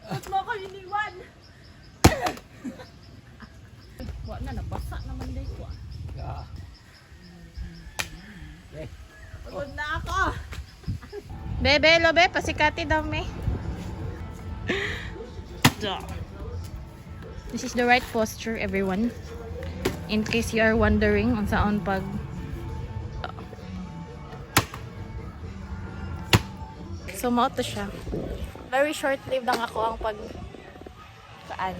Ba't mo ako iniwan? Wala na, nabasa naman day ko. Pagod na ako. Bebe, lobe, pasikati daw me. This is the right posture, everyone. In case you are wondering on saan pag so mao to siya. Very short-lived lang ako ang pag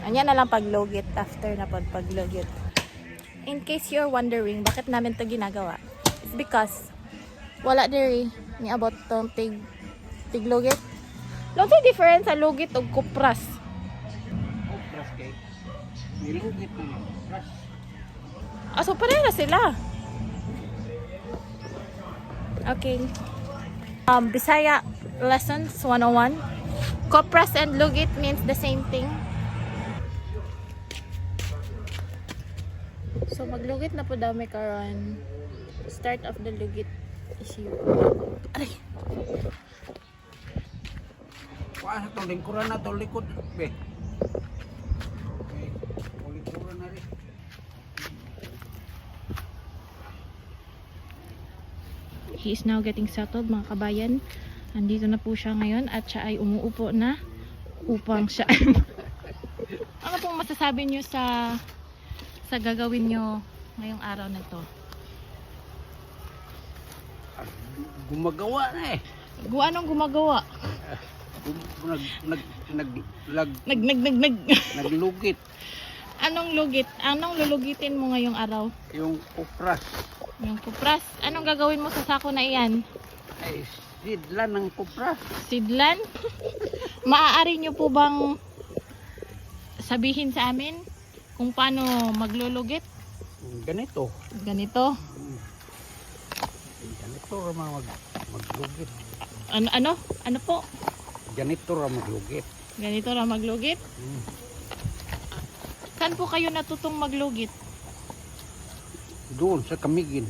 anya na lang paglugit after na paglugit. In case you're wondering bakit namin to ginagawa, it's because wala diri ni about tong tiglugit. Ano sa difference sa lugit ug kupras? Kupras kay nilugit na kupras. So pareha sila. Okay. Bisaya lessons 101. Kopras and lugit means the same thing. So maglugit na po daw may karon. Start of the lugit is you. Aray. Paano to lingkuran na to likod be. Okay. Lingkuran na rin. He is now getting settled, mga kabayan. Andito na po siya ngayon at siya ay umuupo na upang siya ay ano pong masasabi niyo sa gagawin niyo ngayong araw na to? Gumagawa na eh. Anong gumagawa? Naglugit. Anong lugit? Anong lulugitin mo ngayong araw? Yung kupras. Yung kupras. Anong gagawin mo sa sako na iyan? Ay, sidlan ng kupras. Sidlan? Maaari nyo po bang sabihin sa amin kung paano maglulugit? Ganito. Ganito. Ganito ra maglugit. Ano po? Ganito ra maglugit. Ganito ra maglugit? Saan po kayo natutong maglugit? Doon sa Kamigin.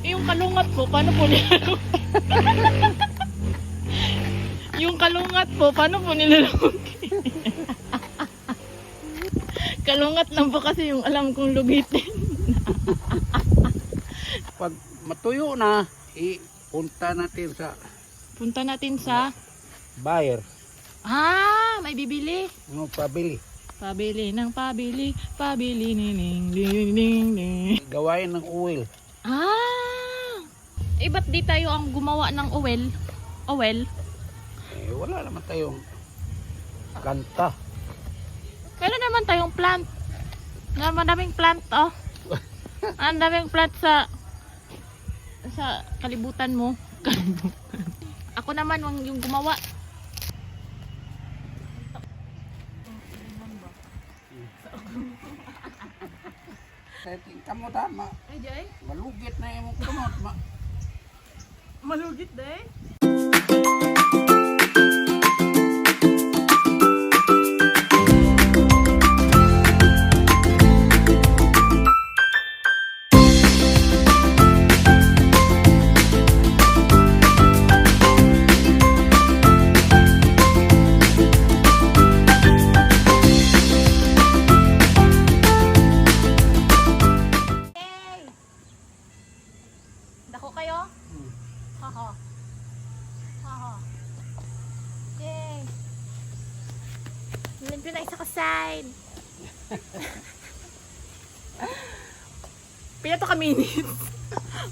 Yung kalungat po, paano po nilalugit? Yung kalungat po, paano po nilalugit? Kalungat lang po kasi yung alam kong lugitin. Pag matuyo na, punta natin sa buyer. May bibili. Ano, pabili. Pabili, nining, ding. Gawain ng oil. Ba't di tayo ang gumawa ng oil? Wala naman tayong kanta. Kailan naman tayong plant? Madaming plant, oh. Ang daming plant sa kalibutan mo. Ako naman yung gumawa. Kamu tama. Ay, Jay? Malugit na yung kumot. Malugit, day? Dako kayo? Haha. Yay. Limpyo na isa ka side. Pila to ka minutes?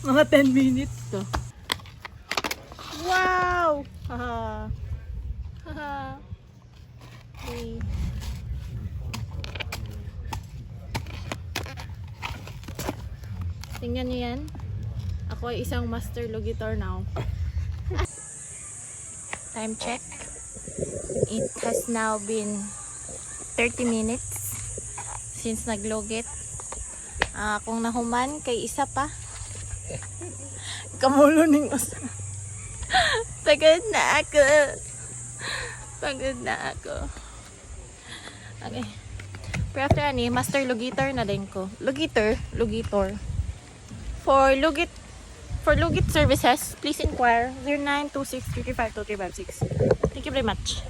Mga 10 minutes to. Wow! Haha. Haha. Okay. Tingnan niyo yan. Ako ay isang master lugitor now. Time check. It has now been 30 minutes since naglugit. Kung nahuman kay isa pa. Kamulo ning usa. Pagod na ako. Okay. Pero after ani, master lugitor na din ko. Lugitor. For lugit services, please inquire 0926-335-2356. Thank you very much.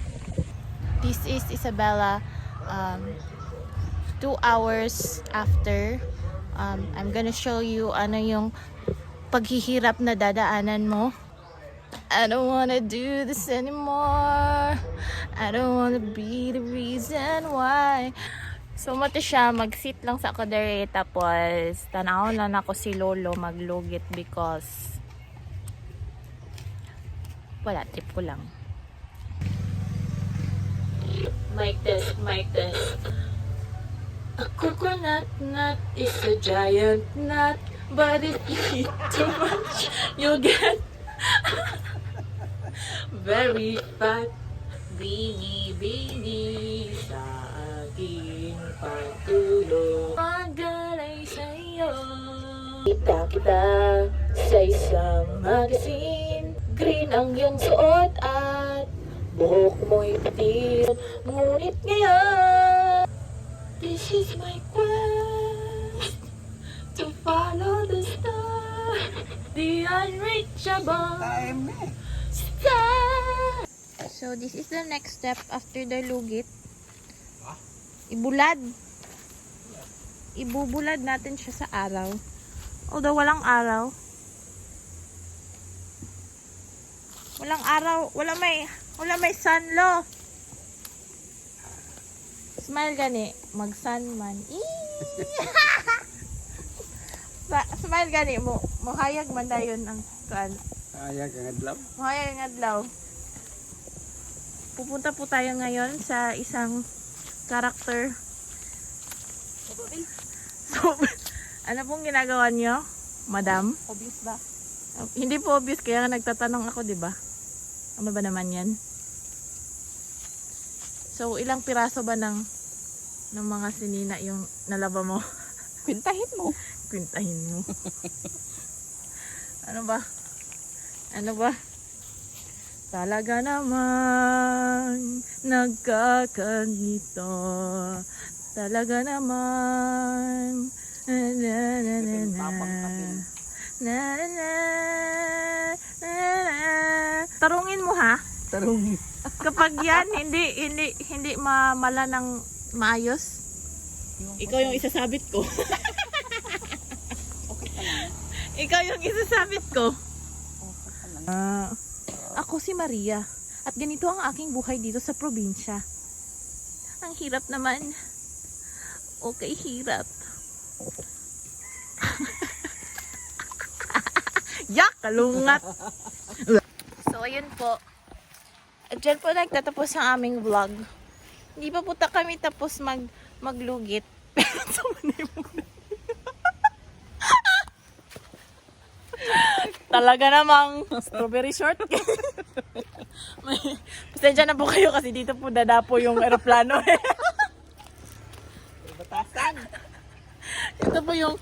This is Isabella. 2 hours after. I'm gonna show you ano yung paghihirap na dadaanan mo. I don't wanna do this anymore. I don't wanna be the reason why. So mati siya, mag-sit lang sa ako dere, tapos tanawon lang ako si Lolo maglugit because wala, trip ko lang. Mic test, mic test. A coconut nut is a giant nut, but if you eat too much, you'll get very fat. Bini, bini sa aking pagtulog. Magalay sa'yo. Kita kita sa isang magazine. Green ang iyong suot at buhok mo'y puti. Ngunit ngayon, this is my quest to follow the star, the unreachable Time na eh. star. So this is the next step after the lugit. Ibulad. Ibubulad natin siya sa araw. Although walang araw. Walang araw, wala may sunlo. Smile gani, mag-sun man. Smile gani mo, mohayag man dayon ang kuan. Kaya kang adlaw. Mohayag ang adlaw. Pupunta po tayo ngayon sa isang character. So, ano pong ginagawa niyo, madam? Obvious ba? Hindi po obvious, kaya nagtatanong ako, di ba? Ano ba naman yan? So, ilang piraso ba ng mga sinina yung nalaba mo? Kwintahin mo. Kwintahin mo. Ano ba? Ano ba? Talaga naman nagkakanito. Talaga naman na na na na na na na na. Tarungin mo ha. Tarong. Kapag yan hindi mamala ng maayos. Ikaw yung isasabit ko. Okay ka lang. Ikaw yung isasabit ko. Okay ka lang. Ako si Maria at ganito ang aking buhay dito sa probinsya. Ang hirap naman. Okay, hirap. Yak! Kalungat! So, ayun po. Diyan po nagtatapos ang aming vlog. Hindi pa po kami tapos maglugit. Pero talaga namang strawberry short. Pasensya na po kayo kasi dito po dadapo yung aeroplano. Batasan. Ito po yung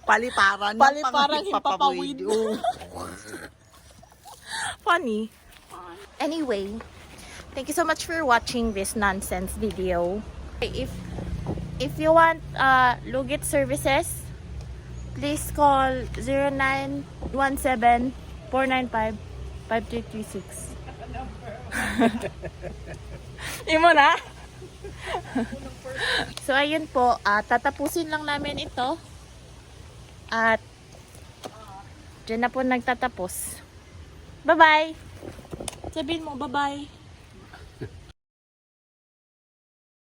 Paliparan. Paliparan himpapawid. Funny. Anyway, thank you so much for watching this nonsense video. If you want lugit services, please call 0917-495-5336. Imo na? So ayun po, tatapusin lang namin ito. At dyan na po nagtatapos. Bye-bye! Sabihin mo, bye-bye!